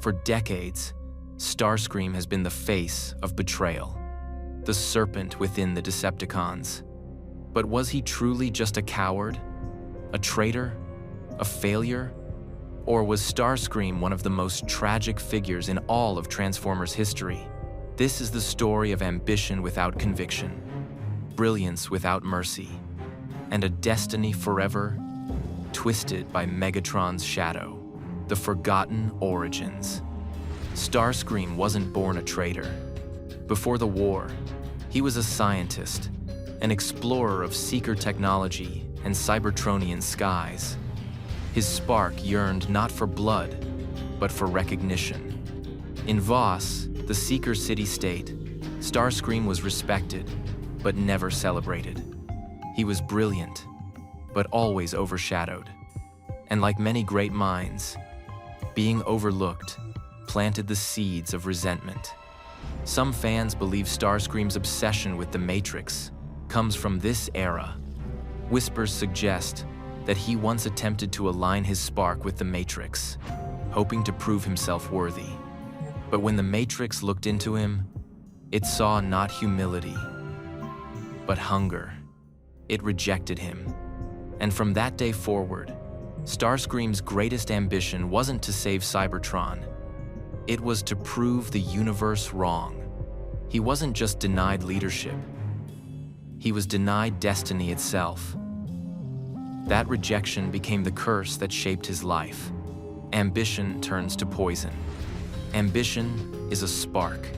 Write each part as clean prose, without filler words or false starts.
For decades, Starscream has been the face of betrayal, the serpent within the Decepticons. But was he truly just a coward, a traitor, a failure? Or was Starscream one of the most tragic figures in all of Transformers history? This is the story of ambition without conviction, brilliance without mercy, and a destiny forever twisted by Megatron's shadow. The forgotten origins. Starscream wasn't born a traitor. Before the war, he was a scientist, an explorer of seeker technology and Cybertronian skies. His spark yearned not for blood, but for recognition. In Voss, the Seeker city-state, Starscream was respected, but never celebrated. He was brilliant, but always overshadowed. And like many great minds, being overlooked planted the seeds of resentment. Some fans believe Starscream's obsession with the Matrix comes from this era. Whispers suggest that he once attempted to align his spark with the Matrix, hoping to prove himself worthy. But when the Matrix looked into him, it saw not humility, but hunger. It rejected him. And from that day forward, Starscream's greatest ambition wasn't to save Cybertron. It was to prove the universe wrong. He wasn't just denied leadership. He was denied destiny itself. That rejection became the curse that shaped his life. Ambition turns to poison. Ambition is a spark.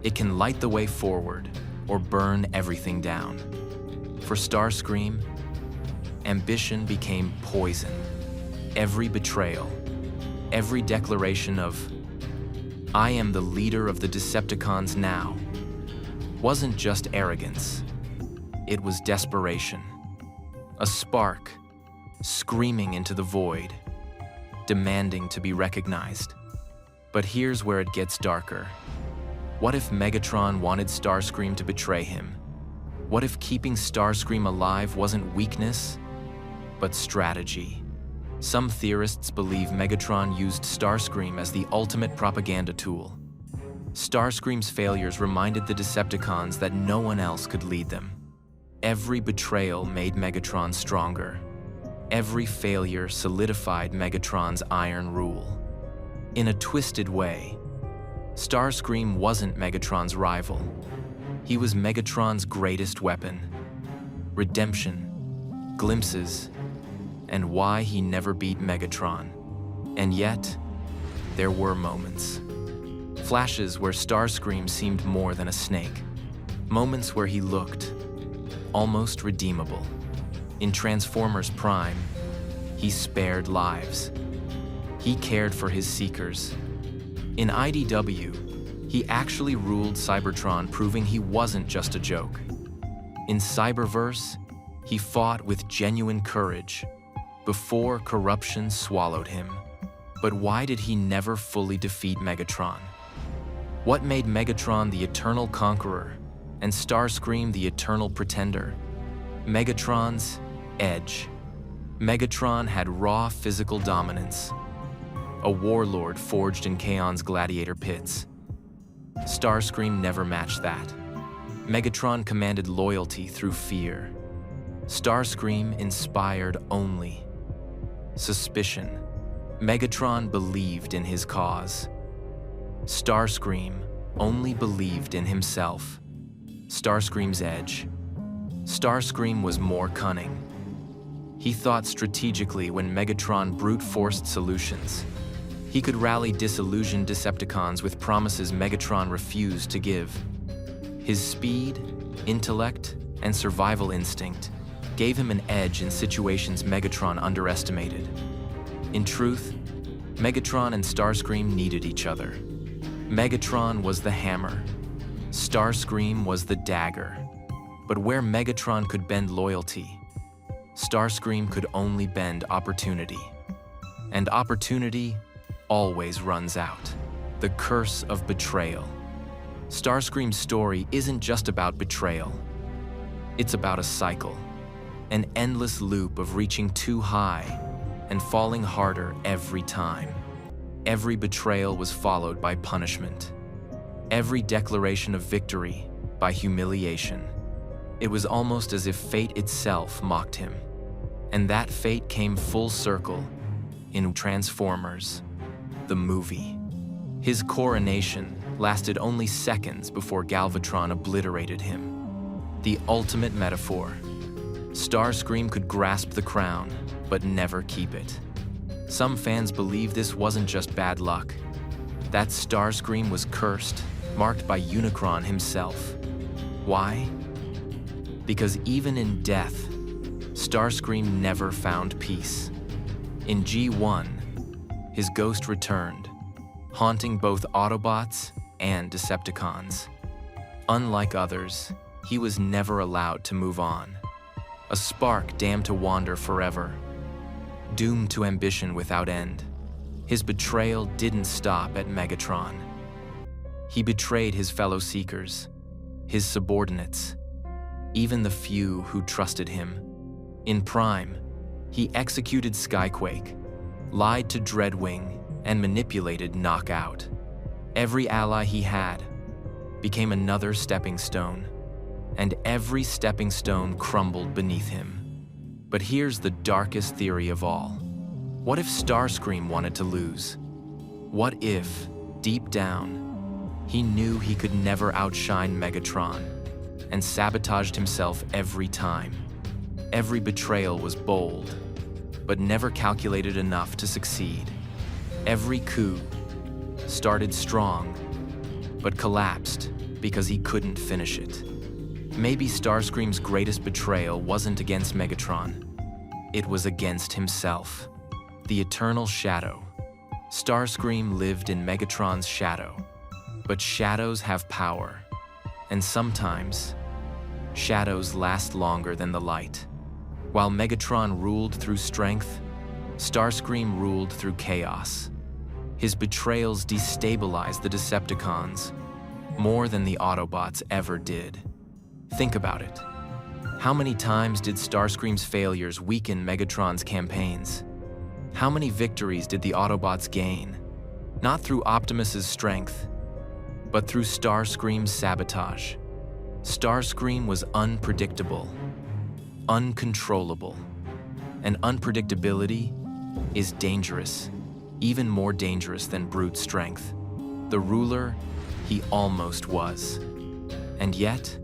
It can light the way forward or burn everything down. For Starscream, ambition became poison. Every betrayal, every declaration of, "I am the leader of the Decepticons now," wasn't just arrogance. It was desperation. A spark, screaming into the void, demanding to be recognized. But here's where it gets darker. What if Megatron wanted Starscream to betray him? What if keeping Starscream alive wasn't weakness, but strategy? Some theorists believe Megatron used Starscream as the ultimate propaganda tool. Starscream's failures reminded the Decepticons that no one else could lead them. Every betrayal made Megatron stronger. Every failure solidified Megatron's iron rule. In a twisted way, Starscream wasn't Megatron's rival. He was Megatron's greatest weapon. Redemption, glimpses, and why he never beat Megatron. And yet, there were moments. Flashes where Starscream seemed more than a snake. Moments where he looked almost redeemable. In Transformers Prime, he spared lives. He cared for his seekers. In IDW, he actually ruled Cybertron, proving he wasn't just a joke. In Cyberverse, he fought with genuine courage before corruption swallowed him. But why did he never fully defeat Megatron? What made Megatron the eternal conqueror and Starscream the eternal pretender? Megatron's edge. Megatron had raw physical dominance, a warlord forged in Kaon's gladiator pits. Starscream never matched that. Megatron commanded loyalty through fear. Starscream inspired only suspicion. Megatron believed in his cause. Starscream only believed in himself. Starscream's edge. Starscream was more cunning. He thought strategically when Megatron brute-forced solutions. He could rally disillusioned Decepticons with promises Megatron refused to give. His speed, intellect, and survival instinct gave him an edge in situations Megatron underestimated. In truth, Megatron and Starscream needed each other. Megatron was the hammer. Starscream was the dagger. But where Megatron could bend loyalty, Starscream could only bend opportunity. And opportunity always runs out. The curse of betrayal. Starscream's story isn't just about betrayal. It's about a cycle, an endless loop of reaching too high and falling harder every time. every betrayal was followed by punishment. Every declaration of victory by humiliation. It was almost as if fate itself mocked him. And that fate came full circle in Transformers, the movie. His coronation lasted only seconds before Galvatron obliterated him. The ultimate metaphor. Starscream could grasp the crown, but never keep it. Some fans believe this wasn't just bad luck. That Starscream was cursed, marked by Unicron himself. Why? Because even in death, Starscream never found peace. In G1, his ghost returned, haunting both Autobots and Decepticons. Unlike others, he was never allowed to move on. A spark damned to wander forever, doomed to ambition without end. His betrayal didn't stop at Megatron. He betrayed his fellow Seekers, his subordinates, even the few who trusted him. In Prime, he executed Skyquake, lied to Dreadwing, and manipulated Knockout. Every ally he had became another stepping stone, and every stepping stone crumbled beneath him. But here's the darkest theory of all. What if Starscream wanted to lose? What if, deep down, he knew he could never outshine Megatron and sabotaged himself every time? Every betrayal was bold, but never calculated enough to succeed. Every coup started strong, but collapsed because he couldn't finish it. Maybe Starscream's greatest betrayal wasn't against Megatron. It was against himself. The eternal shadow. Starscream lived in Megatron's shadow. But shadows have power. And sometimes, shadows last longer than the light. While Megatron ruled through strength, Starscream ruled through chaos. His betrayals destabilized the Decepticons more than the Autobots ever did. Think about it. How many times did Starscream's failures weaken Megatron's campaigns? How many victories did the Autobots gain? Not through Optimus's strength, but through Starscream's sabotage. Starscream was unpredictable, uncontrollable, and unpredictability is dangerous, even more dangerous than brute strength. The ruler he almost was. And yet,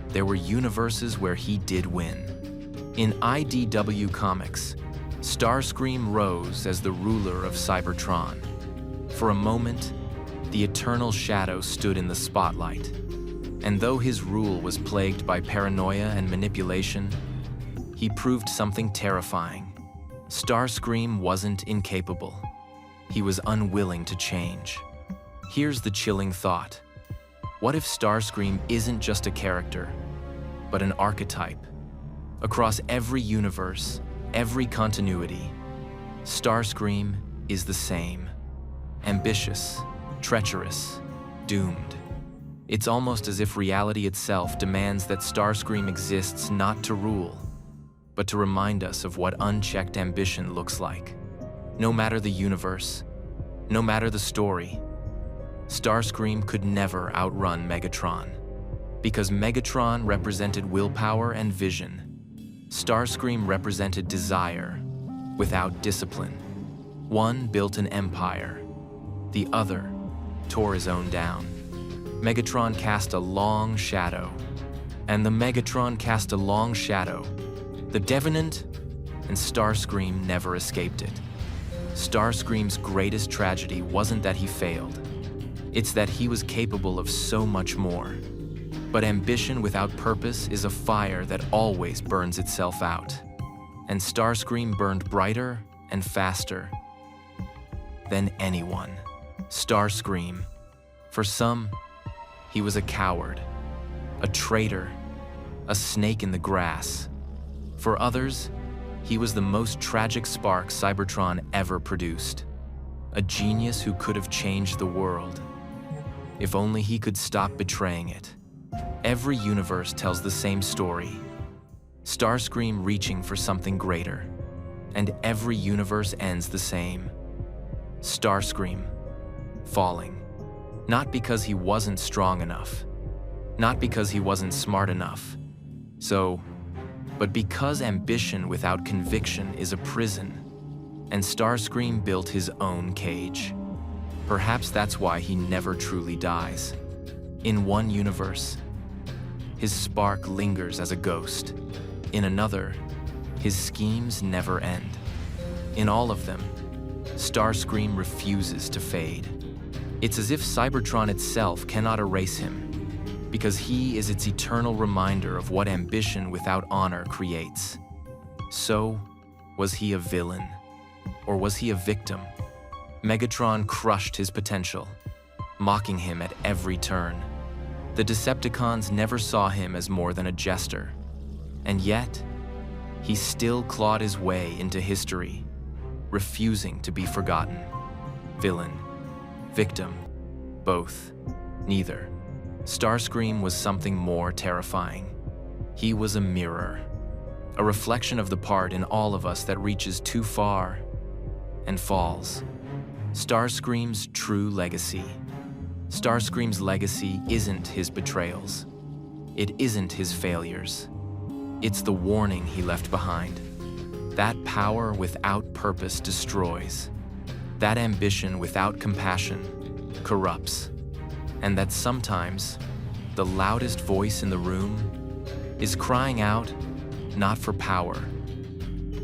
there were universes where he did win. In IDW Comics, Starscream rose as the ruler of Cybertron. For a moment, the eternal shadow stood in the spotlight. And though his rule was plagued by paranoia and manipulation, he proved something terrifying. Starscream wasn't incapable. He was unwilling to change. Here's the chilling thought. What if Starscream isn't just a character, but an archetype? Across every universe, every continuity, Starscream is the same. Ambitious, treacherous, doomed. It's almost as if reality itself demands that Starscream exists not to rule, but to remind us of what unchecked ambition looks like. No matter the universe, no matter the story, Starscream could never outrun Megatron. Because Megatron represented willpower and vision, Starscream represented desire without discipline. One built an empire, the other tore his own down. Megatron cast a long shadow, and the Megatron cast a long shadow. The Devenant and Starscream never escaped it. Starscream's greatest tragedy wasn't that he failed. It's that he was capable of so much more. But ambition without purpose is a fire that always burns itself out. And Starscream burned brighter and faster than anyone. Starscream. For some, he was a coward, a traitor, a snake in the grass. For others, he was the most tragic spark Cybertron ever produced. A genius who could have changed the world. If only he could stop betraying it. Every universe tells the same story. Starscream reaching for something greater. And every universe ends the same. Starscream, falling. Not because he wasn't strong enough, not because he wasn't smart enough, but because ambition without conviction is a prison, and Starscream built his own cage. Perhaps that's why he never truly dies. In one universe, his spark lingers as a ghost. In another, his schemes never end. In all of them, Starscream refuses to fade. It's as if Cybertron itself cannot erase him, because he is its eternal reminder of what ambition without honor creates. So, was he a villain? Or was he a victim? Megatron crushed his potential, mocking him at every turn. The Decepticons never saw him as more than a jester. And yet, he still clawed his way into history, refusing to be forgotten. Villain, victim, both, neither. Starscream was something more terrifying. He was a mirror, a reflection of the part in all of us that reaches too far and falls. Starscream's true legacy. Starscream's legacy isn't his betrayals. It isn't his failures. It's the warning he left behind. That power without purpose destroys. That ambition without compassion corrupts. And that sometimes the loudest voice in the room is crying out not for power,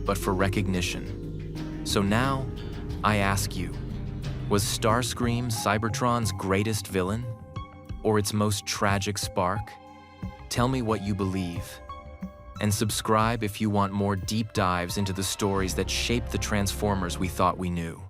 but for recognition. So now, I ask you, was Starscream Cybertron's greatest villain, or its most tragic spark? Tell me what you believe. And subscribe if you want more deep dives into the stories that shaped the Transformers we thought we knew.